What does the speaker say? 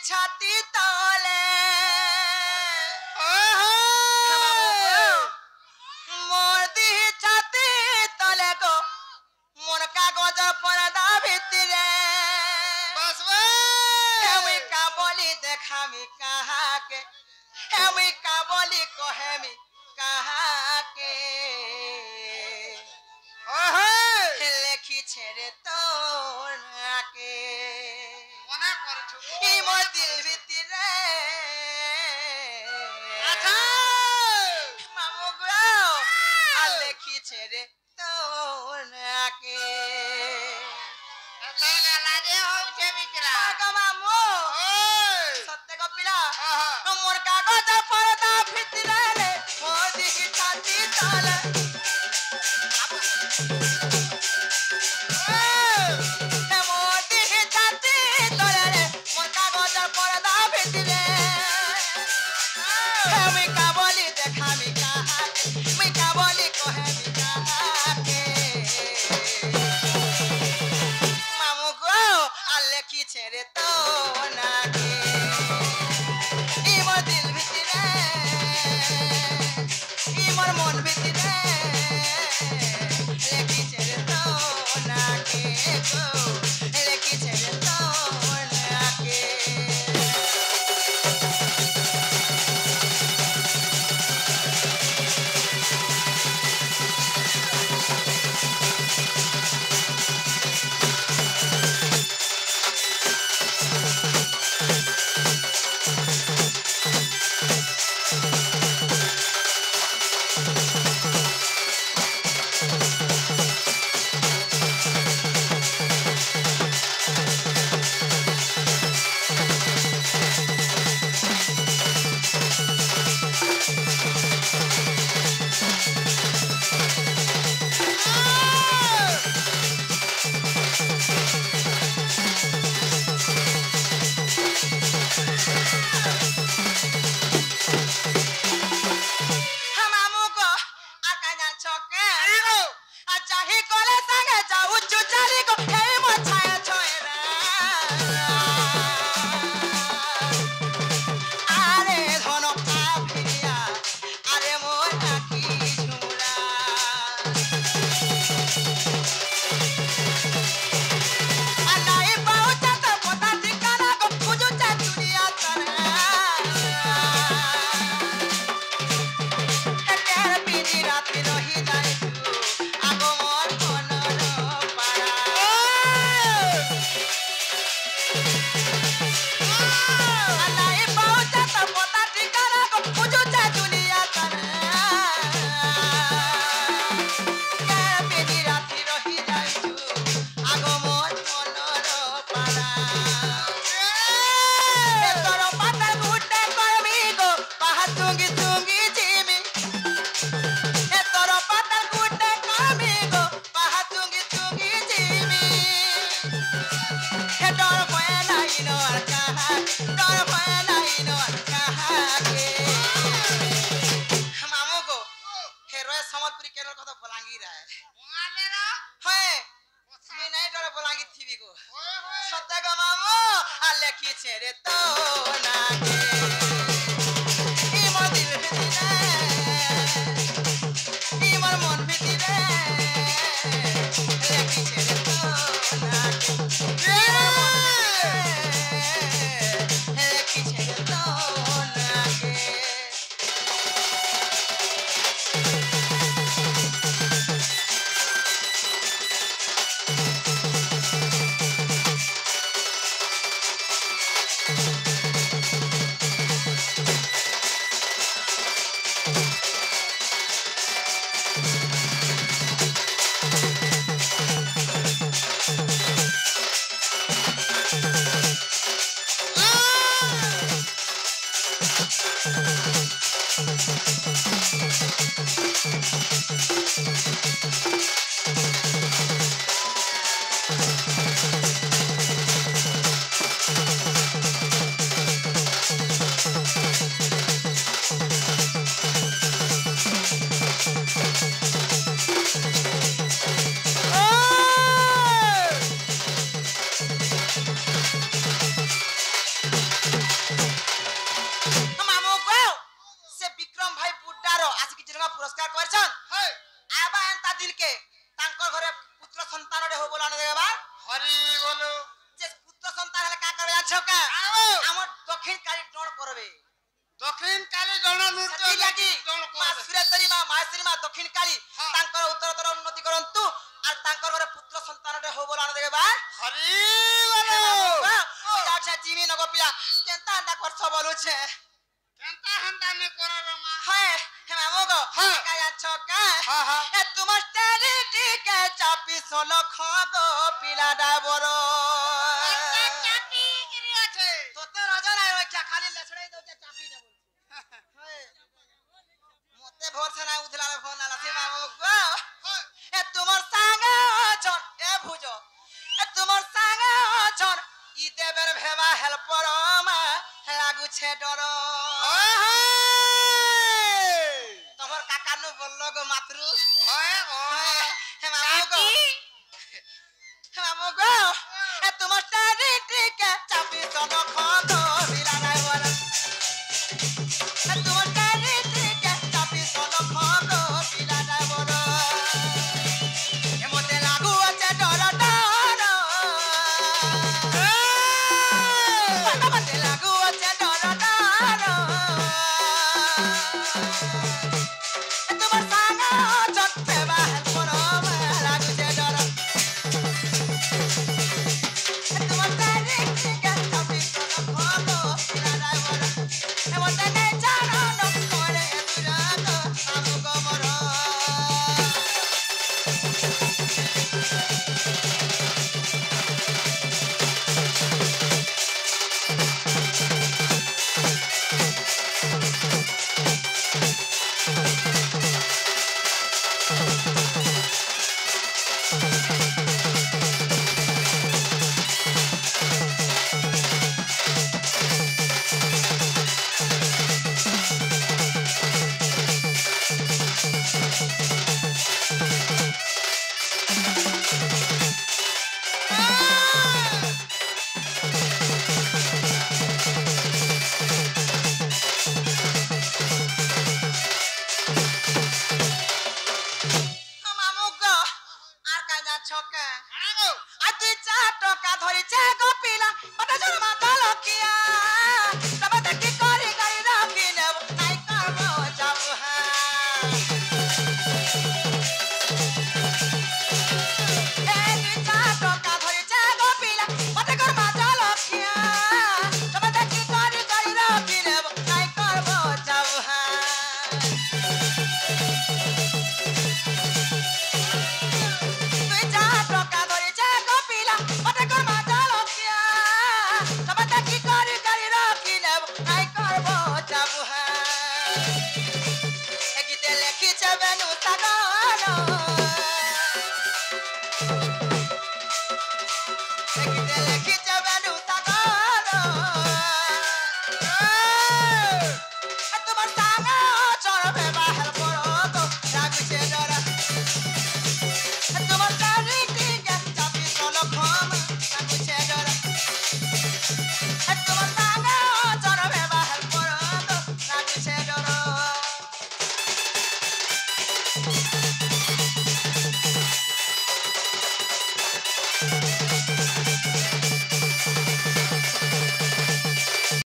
ছাতি তলে মোর দিহি ছাতি তলে গো মোর কাগজ পরদা ভিতরে হেমি কাবলি দেখামি কাহাকে হেমি কাবলি কহেমি কাহাকে লেখিছে রে তোর নাকে ই মোর দিল ভিতরে মামু গো আর লেখিছে রে তোর নাকে মামু সত্য কপিলা মোর কাগজ পরদা ভিতরে রে মোর দিহি ছাতি তলে মোর দিহি ছাতি তলে রে মোর কাগজ পরদা ভিতরে আমি কাবলি দেখামি কাহাকে আমি কাবলি কহেমি কাহাকে মামু গো আর লেখিছে রে তো নাকে ই মোর দিল ভিতরে ই মোর মন ভিতরে লেখিছে রে তো নাকে গো লেখিছে রে তো নাকে बोलो जे पुत्र संतान हले का करबे आछो का आओ हमर दक्षिण काली डण करबे दक्षिण काली जण नृत्य सती लागी जण मा को सुरेश्वरी मा माहेश्वरी मा दक्षिण काली हाँ। तांकर उत्तरोत्तर उन्नति करंतु और तांकर घरे पुत्र संतानटे हो बोला देबे बा हरि हे बोलो बाबा ओ जाछा जीवी नगो पिला केनता अंडा करछ बोलु छे केनता हंडा ने करो रमा हाय हे मामो गो हाँ। का जाछो का हाँ हाँ ए तुम स्टेरिटी के चापी सोलो खगो पिला डाबरो चापी गिरी আছে तो तो राजा ना क्या खाली लसड़ाई दो चापी दे बोल मते भोर से ना उठला रे फोन आला से मामो गो ए तुमर संग छन ए भुजो ए तुमर संग छन इ देवर भेवा हेल्पर मा लागु छे डर तमर काका नु बोललो गो मातृ ओए हे मामो गो ए तुमर स्टेरिटी के चापी सोलो खगो बिला नाय बोल ए तुमर स्टेरिटी के चापी सोलो खगो बिला नाय बोल ए मोते लागु আছে डर डर